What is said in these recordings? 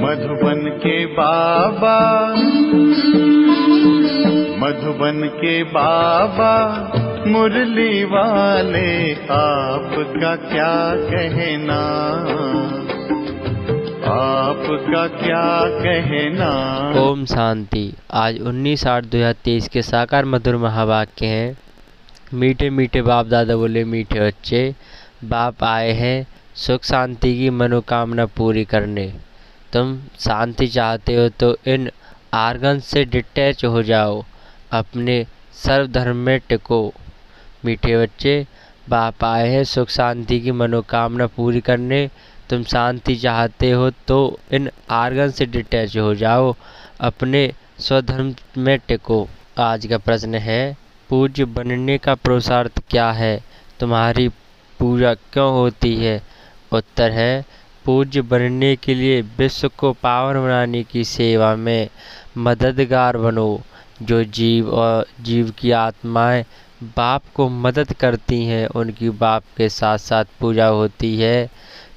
मधुबन के बाबा, मधुबन के बाबा मुरली वाले, आपका क्या कहना, आपका क्या कहना। ओम शांति। आज 19/8/2023 के साकार मधुर महावाक्य हैं। मीठे मीठे बाप दादा बोले मीठे बच्चे, बाप आए हैं सुख शांति की मनोकामना पूरी करने। तुम शांति चाहते हो तो इन आर्गन से डिटैच हो जाओ, अपने सर्वधर्म में टिको। मीठे बच्चे, बाप आए हैं सुख शांति की मनोकामना पूरी करने। तुम शांति चाहते हो तो इन आर्गन से डिटैच हो जाओ, अपने स्वधर्म में टिको। आज का प्रश्न है, पूज्य बनने का पुरुषार्थ क्या है, तुम्हारी पूजा क्यों होती है? उत्तर है, पूज्य बनने के लिए विश्व को पावन बनाने की सेवा में मददगार बनो। जो जीव और जीव की आत्माएं बाप को मदद करती हैं, उनकी बाप के साथ साथ पूजा होती है।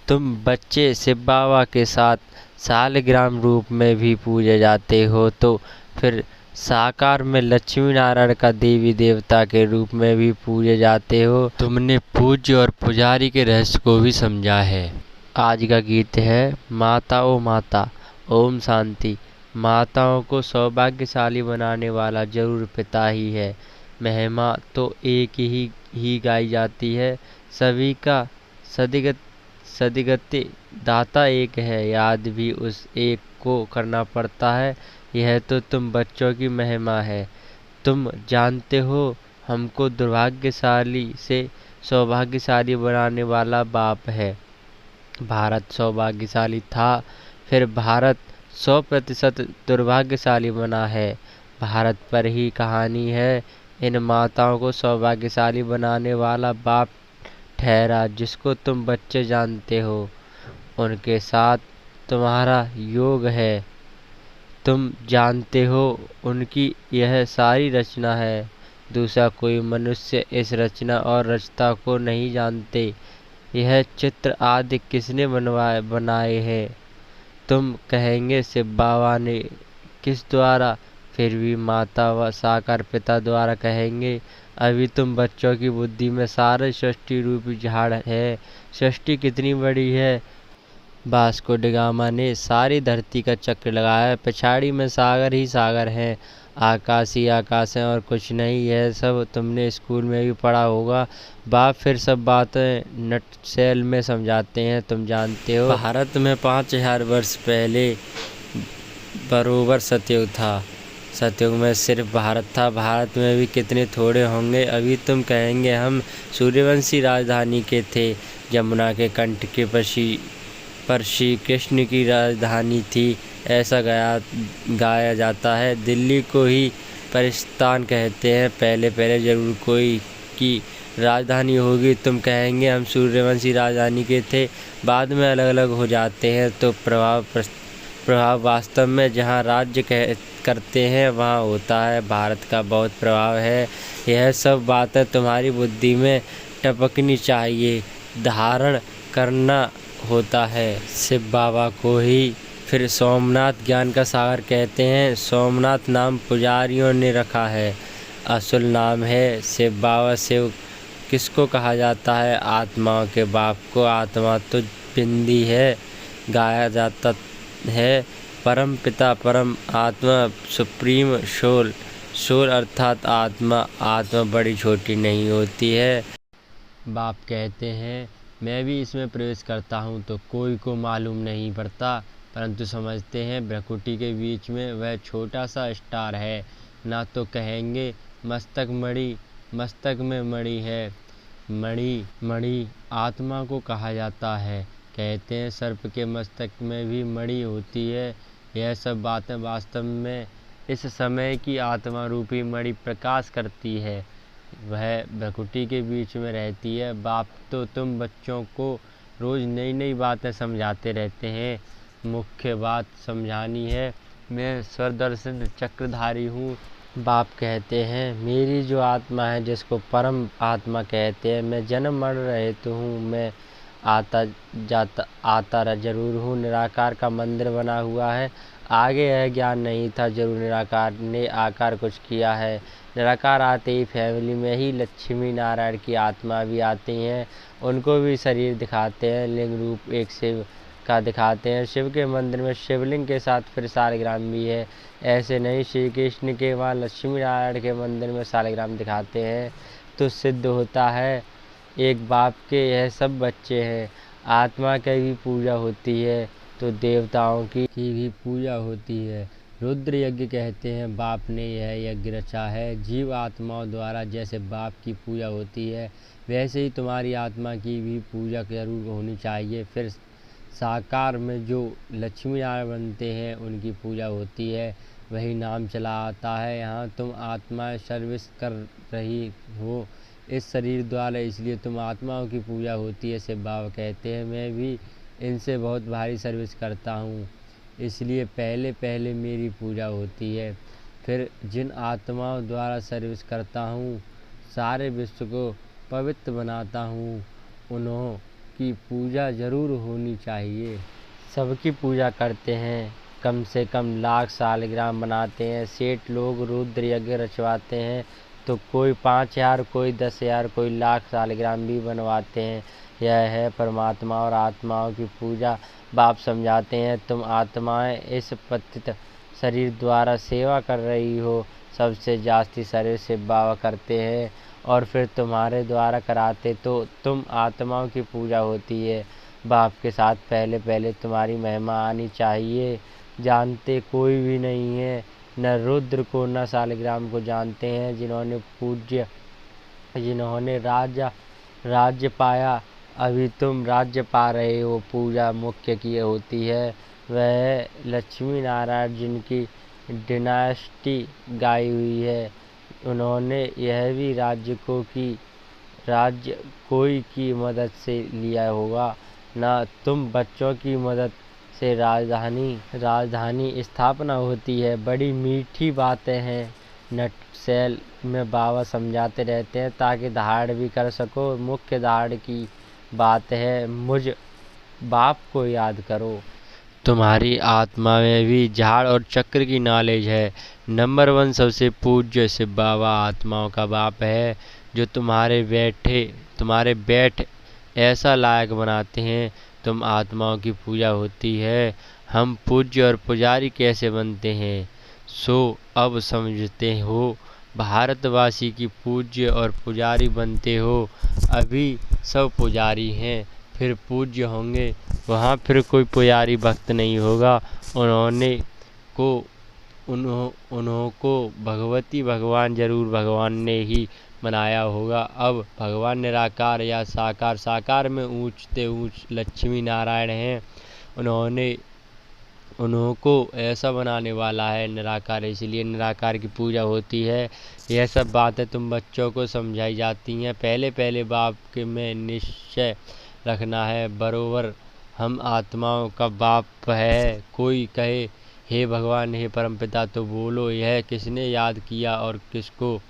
तुम बच्चे शिव बाबा के साथ शालिग्राम रूप में भी पूजे जाते हो, तो फिर साकार में लक्ष्मी नारायण का देवी देवता के रूप में भी पूजे जाते हो। तुमने पूज्य और पुजारी के रहस्य को भी समझा है। आज का गीत है, माता ओ माता। ओम शांति। माताओं को सौभाग्यशाली बनाने वाला जरूर पिता ही है। महिमा तो एक ही गाई जाती है, सभी का सदगति दाता एक है, याद भी उस एक को करना पड़ता है। यह तो तुम बच्चों की महिमा है। तुम जानते हो, हमको दुर्भाग्यशाली से सौभाग्यशाली बनाने वाला बाप है। भारत सौभाग्यशाली था, फिर भारत 100% दुर्भाग्यशाली बना है। भारत पर ही कहानी है। इन माताओं को सौभाग्यशाली बनाने वाला बाप ठहरा, जिसको तुम बच्चे जानते हो। उनके साथ तुम्हारा योग है। तुम जानते हो, उनकी यह सारी रचना है। दूसरा कोई मनुष्य इस रचना और रचता को नहीं जानते। यह चित्र आदि किसने बनाए हैं? तुम कहेंगे शिव बाबा ने। किस द्वारा? फिर भी माता व साकार पिता द्वारा कहेंगे। अभी तुम बच्चों की बुद्धि में सारे सृष्टि रूपी झाड़ है। सृष्टि कितनी बड़ी है। वास्को डी गामा ने सारी धरती का चक्र लगाया, पिछाड़ी में सागर ही सागर हैं, आकाश ही आकाश है और कुछ नहीं। है सब तुमने स्कूल में भी पढ़ा होगा। बाप फिर सब बातें नटशेल में समझाते हैं। तुम जानते हो, भारत में 5000 वर्ष पहले बरोबर सतयुग था। सतयुग में सिर्फ भारत था। भारत में भी कितने थोड़े होंगे। अभी तुम कहेंगे हम सूर्यवंशी राजधानी के थे। यमुना के कंठ के पर श्री कृष्ण की राजधानी थी, ऐसा गाया जाता है। दिल्ली को ही परिस्तान कहते हैं। पहले पहले जरूर कोई की राजधानी होगी। तुम कहेंगे हम सूर्यवंशी राजधानी के थे, बाद में अलग अलग हो जाते हैं। तो प्रभाव वास्तव में जहाँ राज्य करते हैं वहाँ होता है। भारत का बहुत प्रभाव है। यह सब बातें तुम्हारी बुद्धि में टपकनी चाहिए, धारण करना होता है। शिव बाबा को ही फिर सोमनाथ ज्ञान का सागर कहते हैं। सोमनाथ नाम पुजारियों ने रखा है, असल नाम है शिव बाबा। शिव किसको कहा जाता है? आत्माओं के बाप को। आत्मा तो बिंदी है, गाया जाता है। परम पिता, परम आत्मा, सुप्रीम सोल अर्थात आत्मा। आत्मा बड़ी छोटी नहीं होती है। बाप कहते हैं, मैं भी इसमें प्रवेश करता हूँ तो कोई को मालूम नहीं पड़ता, परंतु समझते हैं भ्रकुटी के बीच में वह छोटा सा स्टार है। ना तो कहेंगे मस्तक में मणि है। मणि आत्मा को कहा जाता है। कहते हैं सर्प के मस्तक में भी मणि होती है। यह सब बातें वास्तव में इस समय की आत्मा रूपी मणि प्रकाश करती है। वह भ्रकुटी के बीच में रहती है। बाप तो तुम बच्चों को रोज़ नई नई बातें समझाते रहते हैं। मुख्य बात समझानी है। मैं स्वदर्शन चक्रधारी हूँ। बाप कहते हैं, मेरी जो आत्मा है, जिसको परम आत्मा कहते हैं, मैं जन्म मर रहित हूँ। मैं आता जरूर हूँ। निराकार का मंदिर बना हुआ है, आगे यह ज्ञान नहीं था, जरूर निराकार ने आकार कुछ किया है। निराकार आते ही फैमिली में ही लक्ष्मी नारायण की आत्मा भी आती हैं, उनको भी शरीर दिखाते हैं, लिंग रूप एक शिव का दिखाते हैं। शिव के मंदिर में शिवलिंग के साथ फिर शालिग्राम भी है। ऐसे नहीं, श्री कृष्ण के वहाँ लक्ष्मी नारायण के मंदिर में शालिग्राम दिखाते हैं तो सिद्ध होता है एक बाप के यह सब बच्चे हैं। आत्मा की भी पूजा होती है तो देवताओं की भी पूजा होती है। रुद्र यज्ञ कहते हैं बाप ने यह यज्ञ रचा है। जीव आत्माओं द्वारा जैसे बाप की पूजा होती है, वैसे ही तुम्हारी आत्मा की भी पूजा जरूर होनी चाहिए। फिर साकार में जो लक्ष्मी नारायण बनते हैं उनकी पूजा होती है, वही नाम चला आता है। यहाँ तुम आत्मा सर्विस कर रही हो इस शरीर द्वारा, इसलिए तुम आत्माओं की पूजा होती है, से बाबा कहते हैं। मैं भी इनसे बहुत भारी सर्विस करता हूँ, इसलिए पहले पहले मेरी पूजा होती है। फिर जिन आत्माओं द्वारा सर्विस करता हूँ, सारे विश्व को पवित्र बनाता हूँ, उन्हों की पूजा जरूर होनी चाहिए। सबकी पूजा करते हैं, कम से कम लाख शालिग्राम बनाते हैं। सेठ लोग रुद्र यज्ञ रचवाते हैं तो कोई 5000, कोई 10,000, कोई लाख शालिग्राम भी बनवाते हैं। यह है परमात्मा और आत्माओं की पूजा। बाप समझाते हैं, तुम आत्माएं इस पतित शरीर द्वारा सेवा कर रही हो। सबसे जास्ती सर्विस से बाबा करते हैं और फिर तुम्हारे द्वारा कराते तो तुम आत्माओं की पूजा होती है। बाप के साथ पहले पहले तुम्हारी महिमा आनी चाहिए। जानते कोई भी नहीं है, न रुद्र को न शालिग्राम को जानते हैं। जिन्होंने राज्य पाया, अभी तुम राज्य पा रहे हो। पूजा मुख्य की होती है, वह लक्ष्मी नारायण जिनकी डिनास्टी गाई हुई है। उन्होंने यह भी राज्य कोई की मदद से लिया होगा, न तुम बच्चों की मदद से राजधानी स्थापना होती है। बड़ी मीठी बातें हैं, नटशेल में बाबा समझाते रहते हैं ताकि धारण भी कर सको। मुख्य धारण की बात है, मुझ बाप को याद करो। तुम्हारी आत्मा में भी झाड़ और चक्र की नॉलेज है। नंबर 1 सबसे पूज्य शिव बाबा आत्माओं का बाप है, जो तुम्हारे बैठ ऐसा लायक बनाते हैं। तुम आत्माओं की पूजा होती है। हम पूज्य और पुजारी कैसे बनते हैं, सो अब समझते हो। भारतवासी की पूज्य और पुजारी बनते हो। अभी सब पुजारी हैं, फिर पूज्य होंगे, वहाँ फिर कोई पुजारी भक्त नहीं होगा। उन्हों को भगवती भगवान जरूर भगवान ने ही बनाया होगा। अब भगवान निराकार या साकार में ऊंचते ऊंच लक्ष्मी नारायण हैं। उन्हों को ऐसा बनाने वाला है निराकार, इसलिए निराकार की पूजा होती है। यह सब बातें तुम बच्चों को समझाई जाती हैं। पहले पहले बाप के में निश्चय रखना है बरोबर, हम आत्माओं का बाप है। कोई कहे हे भगवान, हे परमपिता, तो बोलो यह किसने याद किया और किसको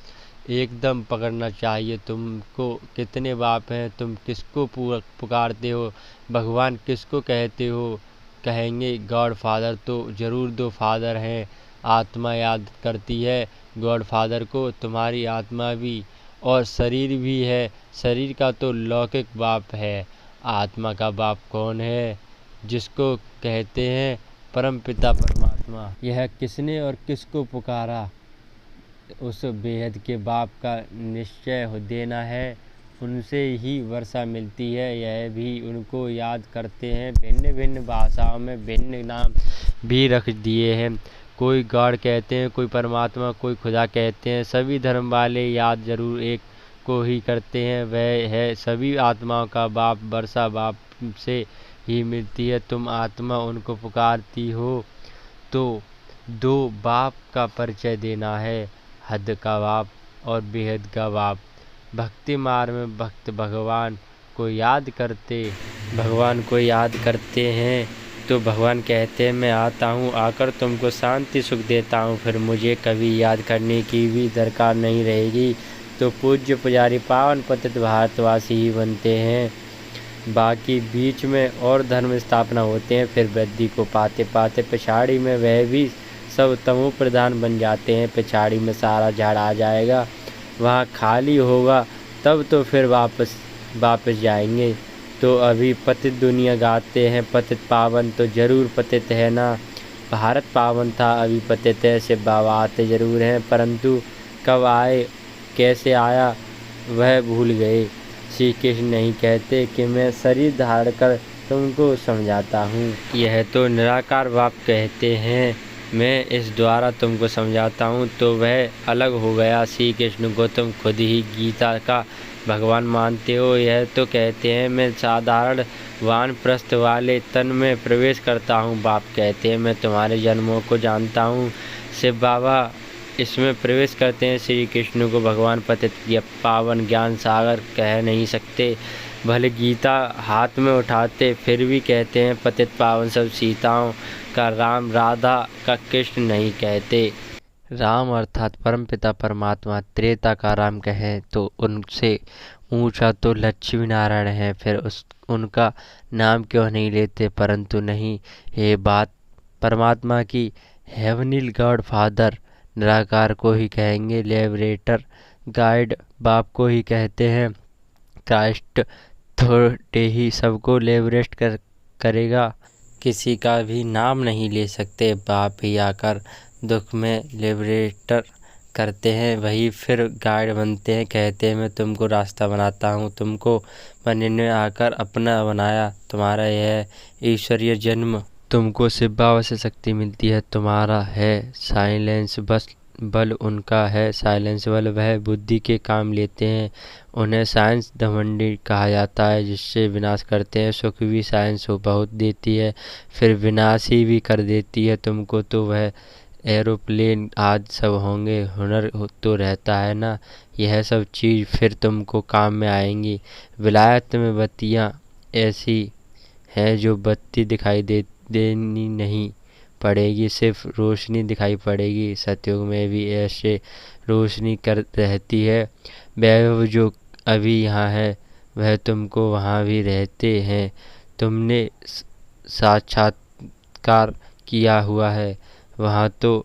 एकदम पकड़ना चाहिए। तुमको कितने बाप हैं, तुम किसको पुकारते हो, भगवान किसको कहते हो। कहेंगे गॉड फादर, तो जरूर 2 फादर हैं। आत्मा याद करती है गॉड फादर को। तुम्हारी आत्मा भी और शरीर भी है। शरीर का तो लौकिक बाप है, आत्मा का बाप कौन है, जिसको कहते हैं परम पिता परमात्मा। यह किसने और किसको पुकारा, उस बेहद के बाप का निश्चय देना है। उनसे ही वर्षा मिलती है, यह भी उनको याद करते हैं। भिन्न भिन्न भाषाओं में भिन्न नाम भी रख दिए हैं। कोई गॉड कहते हैं, कोई परमात्मा, कोई खुदा कहते हैं। सभी धर्म वाले याद जरूर एक को ही करते हैं, वह है सभी आत्माओं का बाप। वर्षा बाप से ही मिलती है। तुम आत्मा उनको पुकारती हो तो 2 बाप का परिचय देना है, हद का बाप और बेहद का बाप। भक्ति मार्ग में भक्त भगवान को याद करते हैं तो भगवान कहते हैं मैं आता हूँ, आकर तुमको शांति सुख देता हूँ, फिर मुझे कभी याद करने की भी दरकार नहीं रहेगी। तो पूज्य पुजारी पावन पतित भारतवासी ही बनते हैं। बाकी बीच में और धर्म स्थापना होते हैं। फिर वृद्धि को पाते पाते पिछाड़ी में वह भी सब तमो प्रधान बन जाते हैं। पिछाड़ी में सारा झाड़ आ जाएगा, वहाँ खाली होगा, तब तो फिर वापस जाएंगे। तो अभी पतित दुनिया गाते हैं, पतित पावन तो जरूर पतित है ना। भारत पावन था, अभी पतित है। शिव बाबा आते जरूर हैं, परंतु कब आए, कैसे आया, वह भूल गए। श्री कृष्ण नहीं कहते कि मैं शरीर धारण कर तुमको समझाता हूँ। यह तो निराकार बाप कहते हैं, मैं इस द्वारा तुमको समझाता हूँ। तो वह अलग हो गया। श्री कृष्ण को तुम खुद ही गीता का भगवान मानते हो। यह तो कहते हैं मैं साधारण वानप्रस्थ वाले तन में प्रवेश करता हूँ। बाप कहते हैं मैं तुम्हारे जन्मों को जानता हूँ। शिव बाबा इसमें प्रवेश करते हैं। श्री कृष्ण को भगवान पतित या पावन ज्ञान सागर कह नहीं सकते। भले गीता हाथ में उठाते फिर भी कहते हैं पतित पावन सब सीताओं का राम, राधा का कृष्ण नहीं कहते। राम अर्थात परमपिता परमात्मा त्रेता का राम कहें तो उनसे ऊंचा तो लक्ष्मी नारायण है। फिर उनका नाम क्यों नहीं लेते? परंतु नहीं, ये बात परमात्मा की। हेवनिल गॉड फादर निराकार को ही कहेंगे। लिबरेटर गाइड बाप को ही कहते हैं। क्राइस्ट थोड़े ही सबको लिबरेट करेगा, किसी का भी नाम नहीं ले सकते। बाप ही आकर दुख में लिबरेटर करते हैं, वही फिर गाइड बनते हैं। कहते हैं मैं तुमको रास्ता बनाता हूँ, तुमको बनने में आकर अपना बनाया। तुम्हारा यह ईश्वरीय जन्म, तुमको शिव बाबा से शक्ति मिलती है। तुम्हारा है साइलेंस बल उनका है साइलेंस बल। वह बुद्धि के काम लेते हैं। उन्हें साइंस धमंडी कहा जाता है, जिससे विनाश करते हैं। सुख भी साइंस बहुत देती है, फिर विनाश ही भी कर देती है तुमको। तो वह एरोप्लेन आज सब होंगे, हुनर तो रहता है ना। यह सब चीज़ फिर तुमको काम में आएंगी। विलायत में बत्तियाँ ऐसी हैं जो बत्ती दिखाई देनी नहीं पड़ेगी, सिर्फ रोशनी दिखाई पड़ेगी। सतयुग में भी ऐसे रोशनी कर रहती है। वैभव जो अभी यहाँ है वह तुमको वहाँ भी रहते हैं। तुमने साक्षात्कार किया हुआ है, वहाँ तो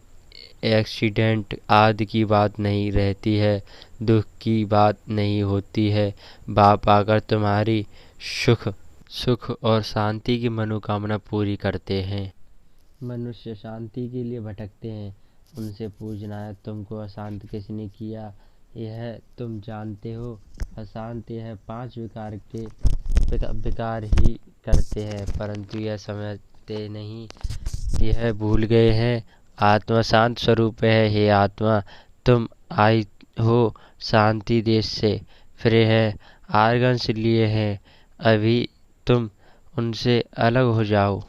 एक्सीडेंट आदि की बात नहीं रहती है, दुख की बात नहीं होती है। बाप आकर तुम्हारी सुख और शांति की मनोकामना पूरी करते हैं। मनुष्य शांति के लिए भटकते हैं, उनसे पूछना है तुमको अशांत किसने किया? यह तुम जानते हो। अशांत यह 5 विकार के विकार ही करते हैं, परंतु यह समझते नहीं, यह भूल गए हैं। आत्मा शांत स्वरूप है। हे आत्मा, तुम आई हो शांति देश से, फिर है आर्गन्स लिए हैं। अभी तुम उनसे अलग हो जाओ,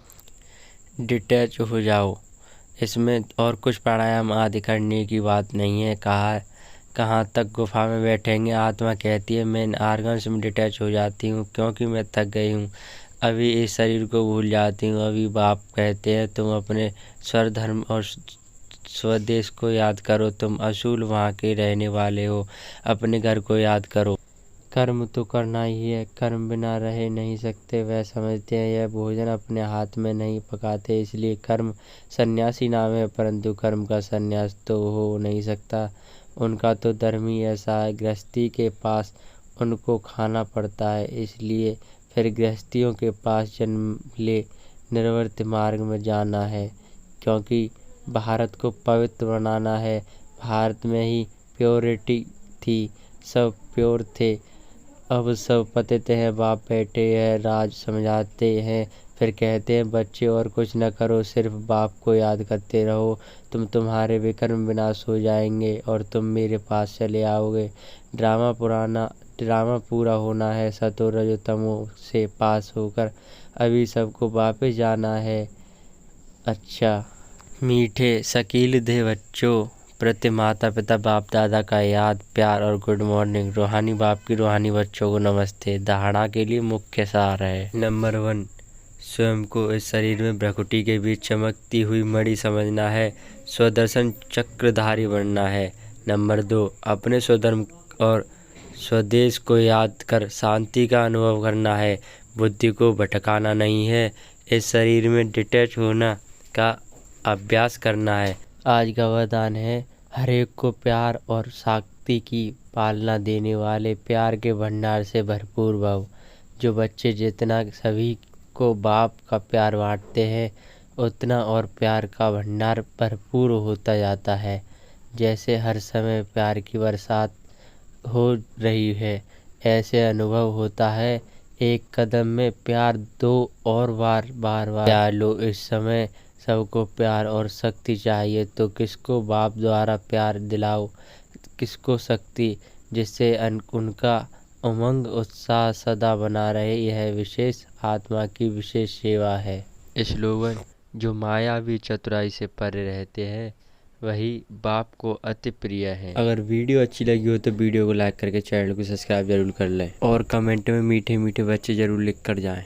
डिटैच हो जाओ। इसमें और कुछ प्राणायाम आदि करने की बात नहीं है। कहाँ तक गुफा में बैठेंगे? आत्मा कहती है मैं आर्गन्स में डिटैच हो जाती हूँ, क्योंकि मैं थक गई हूँ, अभी इस शरीर को भूल जाती हूँ। अभी बाप कहते हैं तुम अपने स्वधर्म और स्वदेश को याद करो। तुम असूल वहाँ के रहने वाले हो, अपने घर को याद करो। कर्म तो करना ही है, कर्म बिना रह नहीं सकते। वह समझते हैं यह भोजन अपने हाथ में नहीं पकाते, इसलिए कर्म सन्यासी नाम है, परंतु कर्म का सन्यास तो हो नहीं सकता। उनका तो धर्म ही ऐसा है, गृहस्थी के पास उनको खाना पड़ता है, इसलिए फिर गृहस्थियों के पास जन्म ले निर्वृत्त मार्ग में जाना है, क्योंकि भारत को पवित्र बनाना है। भारत में ही प्योरिटी थी, सब प्योर थे, अब सब पतित हैं। बाप बैठे हैं, राज समझाते हैं, फिर कहते हैं बच्चे और कुछ न करो, सिर्फ बाप को याद करते रहो। तुम्हारे विकर्म विनाश हो जाएंगे और तुम मेरे पास चले आओगे। ड्रामा पूरा होना है। सतो रजो तमो से पास होकर अभी सबको वापस जाना है। अच्छा मीठे शकील दे बच्चों प्रति माता पिता बाप दादा का याद, प्यार और गुड मॉर्निंग। रूहानी बाप की रूहानी बच्चों को नमस्ते। धारणा के लिए मुख्य सार है। नंबर 1, स्वयं को इस शरीर में भ्रकुटी के बीच चमकती हुई मणि समझना है, स्वदर्शन चक्रधारी बनना है। नंबर 2, अपने स्वधर्म और स्वदेश को याद कर शांति का अनुभव करना है। बुद्धि को भटकाना नहीं है, इस शरीर में डिटैच होना का अभ्यास करना है। आज का वरदान है, हर एक को प्यार और शक्ति की पालना देने वाले प्यार के भंडार से भरपूर भव। जो बच्चे जितना सभी को बाप का प्यार बांटते हैं, उतना और प्यार का भंडार भरपूर होता जाता है। जैसे हर समय प्यार की बरसात हो रही है, ऐसे अनुभव होता है। एक कदम में प्यार दो और बार बार प्यार लो। इस समय सबको प्यार और शक्ति चाहिए, तो किसको बाप द्वारा प्यार दिलाओ, किसको शक्ति, जिससे उनका उमंग उत्साह सदा बना रहे। यह विशेष आत्मा की विशेष सेवा है। स्लोगन: जो मायावी चतुराई से परे रहते हैं, वही बाप को अति प्रिय है। अगर वीडियो अच्छी लगी हो तो वीडियो को लाइक करके चैनल को सब्सक्राइब जरूर कर लें और कमेंट में मीठे मीठे बच्चे जरूर लिख कर जाएं।